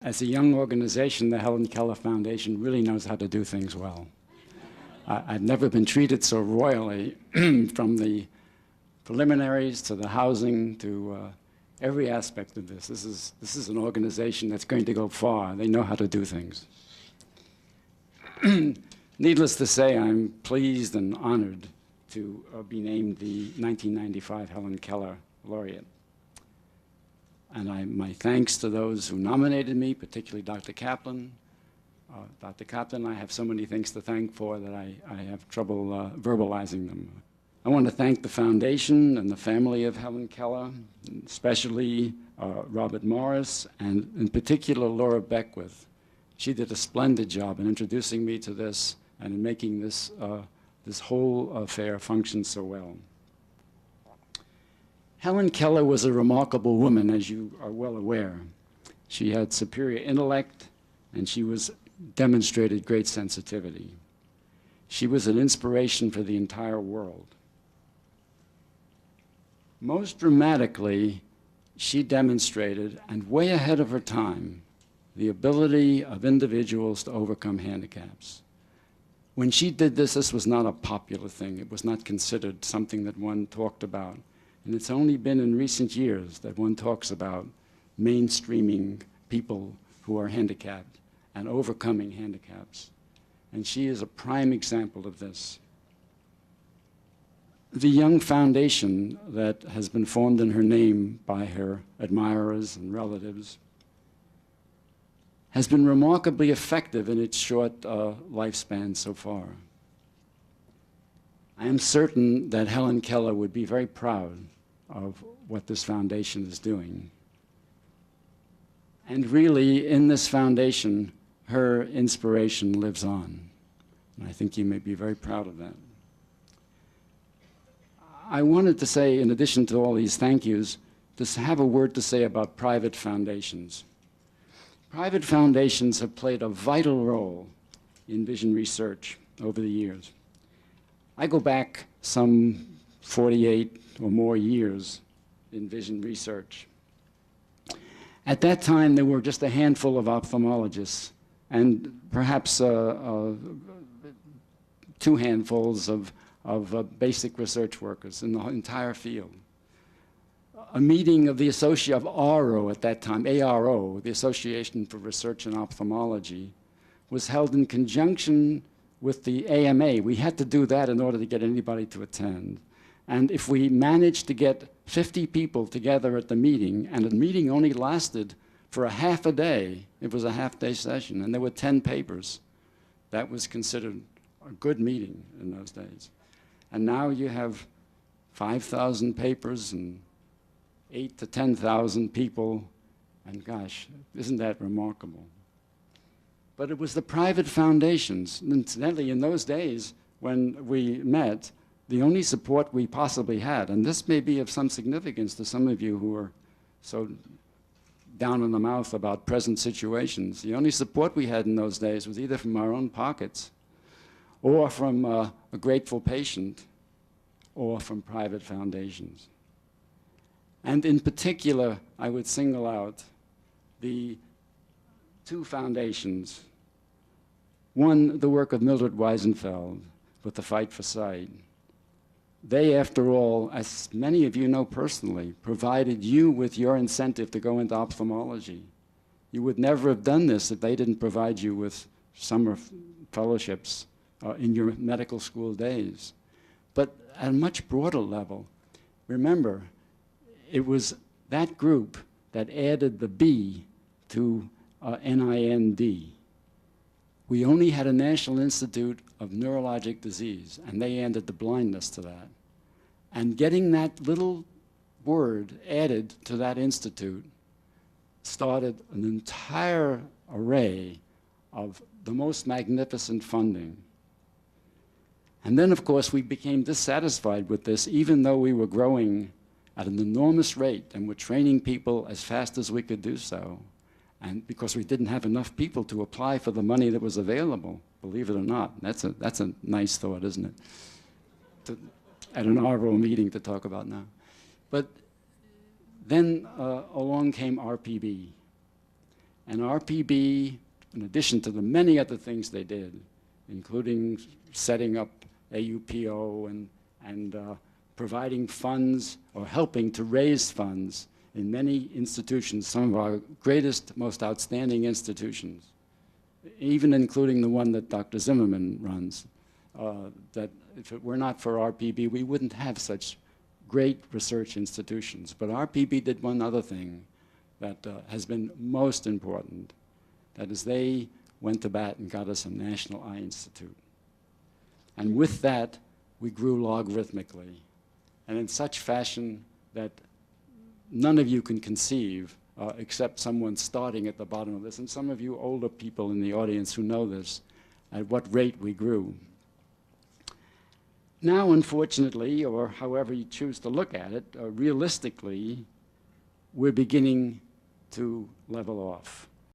As a young organization, the Helen Keller Foundation really knows how to do things well. I've never been treated so royally, from the preliminaries to the housing to every aspect of this. This is an organization that's going to go far. They know how to do things. Needless to say, I'm pleased and honored to be named the 1995 Helen Keller Laureate. And my thanks to those who nominated me, particularly Dr. Kaplan. Dr. Kaplan, I have so many things to thank for that I have trouble verbalizing them. I want to thank the foundation and the family of Helen Keller, especially Robert Morris, and in particular Laura Beckwith. She did a splendid job in introducing me to this and in making this, this whole affair function so well. Helen Keller was a remarkable woman, as you are well aware. She had superior intellect, and she demonstrated great sensitivity. She was an inspiration for the entire world. Most dramatically, she demonstrated, and way ahead of her time, the ability of individuals to overcome handicaps. When she did this, this was not a popular thing. It was not considered something that one talked about. And it's only been in recent years that one talks about mainstreaming people who are handicapped and overcoming handicaps. And she is a prime example of this. The young foundation that has been formed in her name by her admirers and relatives has been remarkably effective in its short lifespan so far. I am certain that Helen Keller would be very proud of what this foundation is doing. And really, in this foundation, her inspiration lives on. And I think you may be very proud of that. I wanted to say, in addition to all these thank yous, to have a word to say about private foundations. Private foundations have played a vital role in vision research over the years. I go back some 48 or more years in vision research. At that time, there were just a handful of ophthalmologists and perhaps 2 handfuls of basic research workers in the entire field. A meeting of the of ARO at that time, ARO, the Association for Research in Ophthalmology, was held in conjunction with the AMA. We had to do that in order to get anybody to attend. And if we managed to get 50 people together at the meeting, and the meeting only lasted for a half a day, it was a half-day session, and there were 10 papers, that was considered a good meeting in those days. And now you have 5,000 papers and 8,000 to 10,000 people, and gosh, isn't that remarkable? But it was the private foundations. Incidentally, in those days, when we met, the only support we possibly had, and this may be of some significance to some of you who are so down in the mouth about present situations, the only support we had in those days was either from our own pockets or from a grateful patient or from private foundations. And in particular, I would single out the 2 foundations. One, the work of Mildred Weisenfeld with the Fight for Sight. They, after all, as many of you know personally, provided you with your incentive to go into ophthalmology. You would never have done this if they didn't provide you with summer fellowships in your medical school days. But at a much broader level, remember, it was that group that added the B to NIND. We only had a National Institute of Neurologic Disease, and they added the blindness to that. And getting that little word added to that institute started an entire array of the most magnificent funding. And then, of course, we became dissatisfied with this, even though we were growing at an enormous rate and were training people as fast as we could do so. And because we didn't have enough people to apply for the money that was available, believe it or not. That's a nice thought, isn't it? At an RO meeting to talk about now. But then along came RPB. And RPB, in addition to the many other things they did, including setting up AUPO and providing funds or helping to raise funds in many institutions, some of our greatest, most outstanding institutions, even including the one that Dr. Zimmerman runs, that if it were not for RPB, we wouldn't have such great research institutions. But RPB did one other thing that has been most important. That is, they went to bat and got us a National Eye Institute. And with that, we grew logarithmically, and in such fashion that none of you can conceive, except someone starting at the bottom of this, and some of you older people in the audience who know this, at what rate we grew. Now, unfortunately, or however you choose to look at it, realistically, we're beginning to level off.